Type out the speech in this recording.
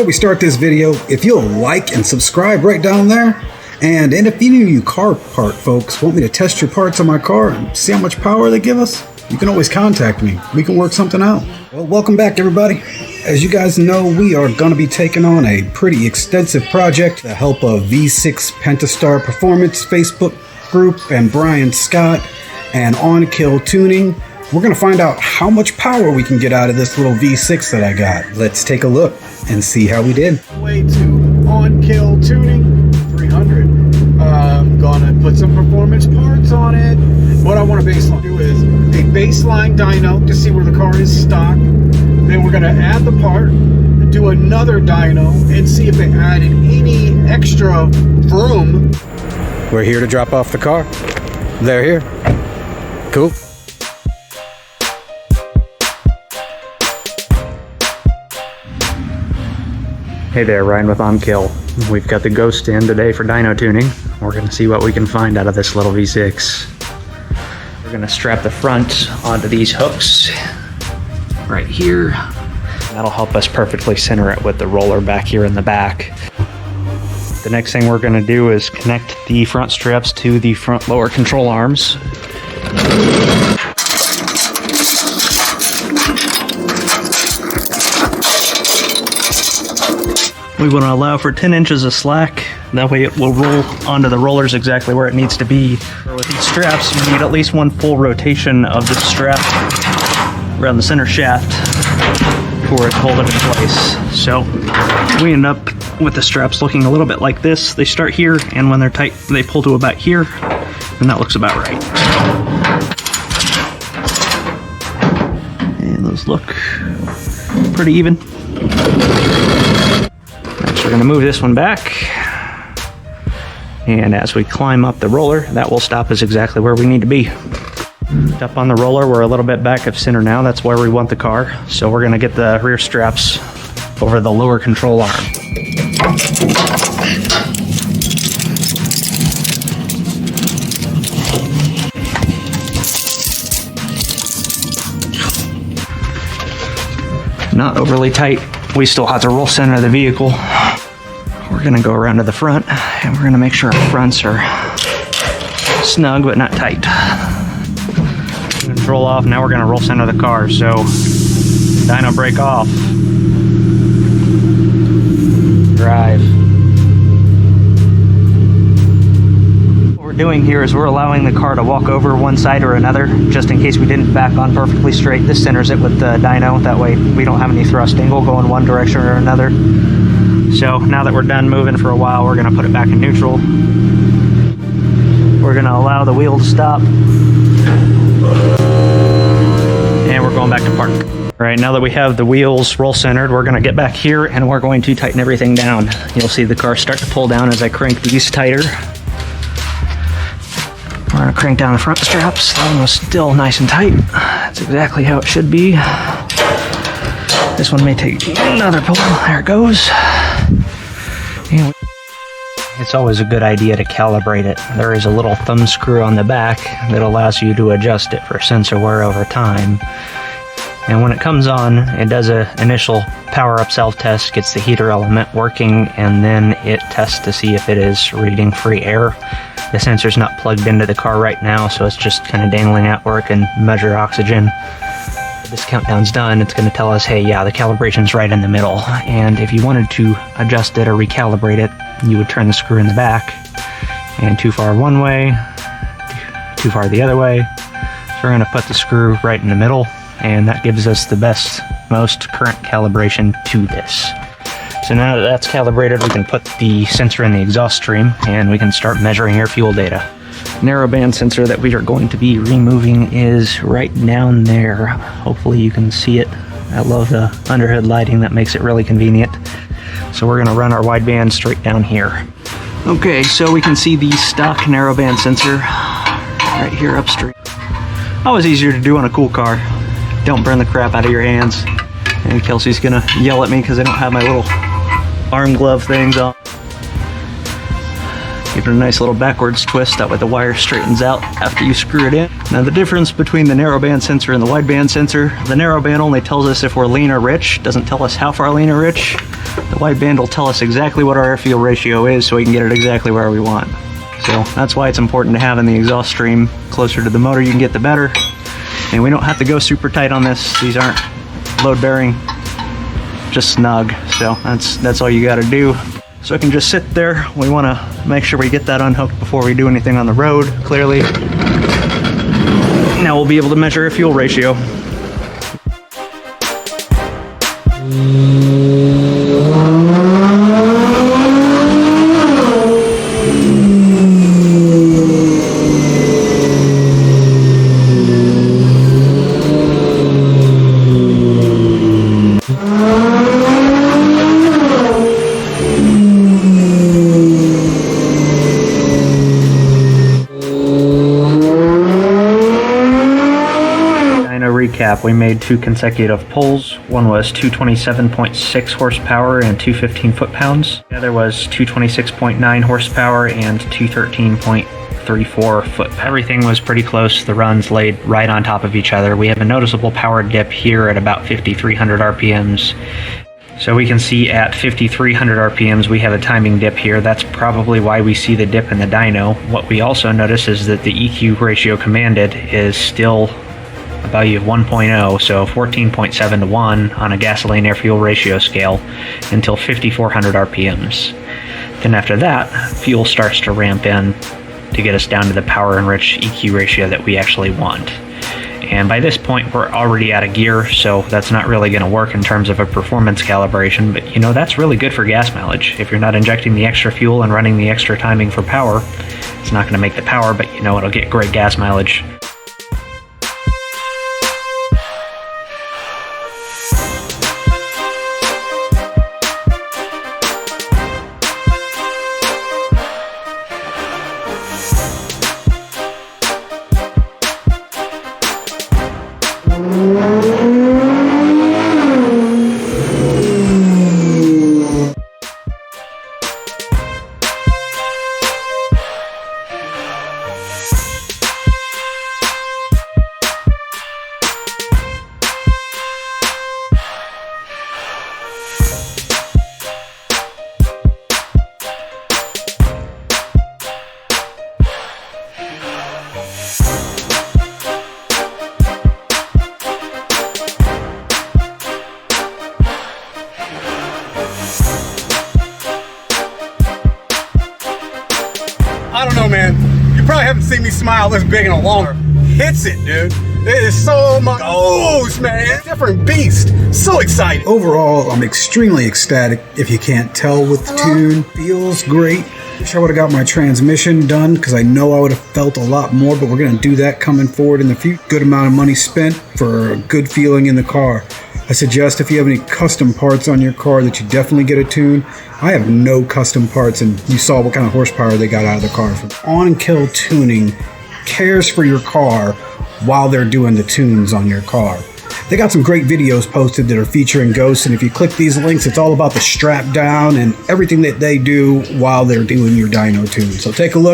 Before we start this video, if you'll like and subscribe right down there, and if any of you car part folks want me to test your parts on my car and see how much power they give us, you can always contact me. We can work something out. Well, welcome back everybody. As you guys know, we are going to be taking on a pretty extensive project with the help of V6 Pentastar Performance Facebook group and Brian Scott and Onkill Tuning. We're going to find out how much power we can get out of this little V6 that I got. Let's take a look and see how we did. Way to Onkill Tuning 300. I'm gonna put some performance parts on it. What I want to baseline do is a baseline dyno to see where the car is stock. Then we're gonna add the part, do another dyno, and see if it added any extra vroom. We're here to drop off the car. They're here. Cool. Hey there, Ryan with Onkill. We've got the Ghost in today for dyno tuning. We're going to see what we can find out of this little V6. We're going to strap the front onto these hooks right here. That'll help us perfectly center it with the roller back here in the back. The next thing we're going to do is connect the front straps to the front lower control arms. We want to allow for 10 inches of slack. That way it will roll onto the rollers exactly where it needs to be. With these straps, you need at least one full rotation of the strap around the center shaft for it to hold it in place. So we end up with the straps looking a little bit like this. They start here, and when they're tight, they pull to about here, and that looks about right. And those look pretty even. We're going to move this one back, and as we climb up the roller, that will stop us exactly where we need to be. Up on the roller, we're a little bit back of center now. That's where we want the car. So we're going to get the rear straps over the lower control arm. Not overly tight. We still have to roll center the vehicle. We're gonna go around to the front, and we're gonna make sure our fronts are snug but not tight. Control off. Now we're gonna roll center the car. So dyno brake off. Drive. What we're doing here is we're allowing the car to walk over one side or another, just in case we didn't back on perfectly straight. This centers it with the dyno. That way we don't have any thrusting. We'll go in one direction or another. So now that we're done moving for a while, we're going to put it back in neutral. We're going to allow the wheel to stop. And we're going back to park. All right, now that we have the wheels roll centered, we're going to get back here and we're going to tighten everything down. You'll see the car start to pull down as I crank these tighter. We're going to crank down the front straps. That one was still nice and tight. That's exactly how it should be. This one may take another pull. There it goes. It's always a good idea to calibrate it. There is a little thumb screw on the back that allows you to adjust it for sensor wear over time. And when it comes on, it does an initial power-up self-test, gets the heater element working, and then it tests to see if it is reading free air. The sensor's not plugged into the car right now, so it's just kind of dangling out where it can measure oxygen. This countdown's done, it's going to tell us, hey, yeah, the calibration's right in the middle. And if you wanted to adjust it or recalibrate it, you would turn the screw in the back, and too far one way, too far the other way. So we're going to put the screw right in the middle, and that gives us the best, most current calibration to this. So now that that's calibrated, we can put the sensor in the exhaust stream, and we can start measuring air fuel data. Narrowband sensor that we are going to be removing is right down there. Hopefully you can see it. I love the underhood lighting, that makes it really convenient. So we're going to run our wideband straight down here. Okay, so we can see the stock narrowband sensor right here upstream. Always easier to do on a cool car. Don't burn the crap out of your hands. And Kelsey's gonna yell at me because I don't have my little arm glove things on. Give it a nice little backwards twist, that way the wire straightens out after you screw it in. Now the difference between the narrowband sensor and the wideband sensor, the narrowband only tells us if we're lean or rich, doesn't tell us how far lean or rich. The wideband will tell us exactly what our air-fuel ratio is so we can get it exactly where we want. So that's why it's important to have in the exhaust stream closer to the motor you can get, the better. And we don't have to go super tight on this. These aren't load bearing, just snug. So that's all you got to do. So it can just sit there. We want to make sure we get that unhooked before we do anything on the road, clearly. Now we'll be able to measure a fuel ratio. Recap, we made 2 consecutive pulls. One was 227.6 horsepower and 215 foot-pounds. The other was 226.9 horsepower and 213.34 foot. Everything was pretty close. The runs laid right on top of each other. We have a noticeable power dip here at about 5,300 RPMs. So we can see at 5,300 RPMs we have a timing dip here. That's probably why we see the dip in the dyno. What we also notice is that the EQ ratio commanded is still a value of 1.0, so 14.7 to 1 on a gasoline air fuel ratio scale until 5,400 RPMs. Then after that, fuel starts to ramp in to get us down to the power enriched EQ ratio that we actually want. And by this point, we're already out of gear, so that's not really going to work in terms of a performance calibration, but you know, that's really good for gas mileage. If you're not injecting the extra fuel and running the extra timing for power, it's not going to make the power, but you know, it'll get great gas mileage. I don't know, man. You probably haven't seen me smile this big in a longer. Hits it, dude. It is so much. Oh, man. Different beast. So excited. Overall, I'm extremely ecstatic, if you can't tell, with the tune. Feels great. Wish I would have got my transmission done, because I know I would have felt a lot more, but we're going to do that coming forward in the future. Good amount of money spent for a good feeling in the car. I suggest if you have any custom parts on your car that you definitely get a tune. I have no custom parts, and you saw what kind of horsepower they got out of the car. Onkill Tuning cares for your car while they're doing the tunes on your car. They got some great videos posted that are featuring ghosts, and if you click these links, it's all about the strap down and everything that they do while they're doing your dyno tune. So take a look.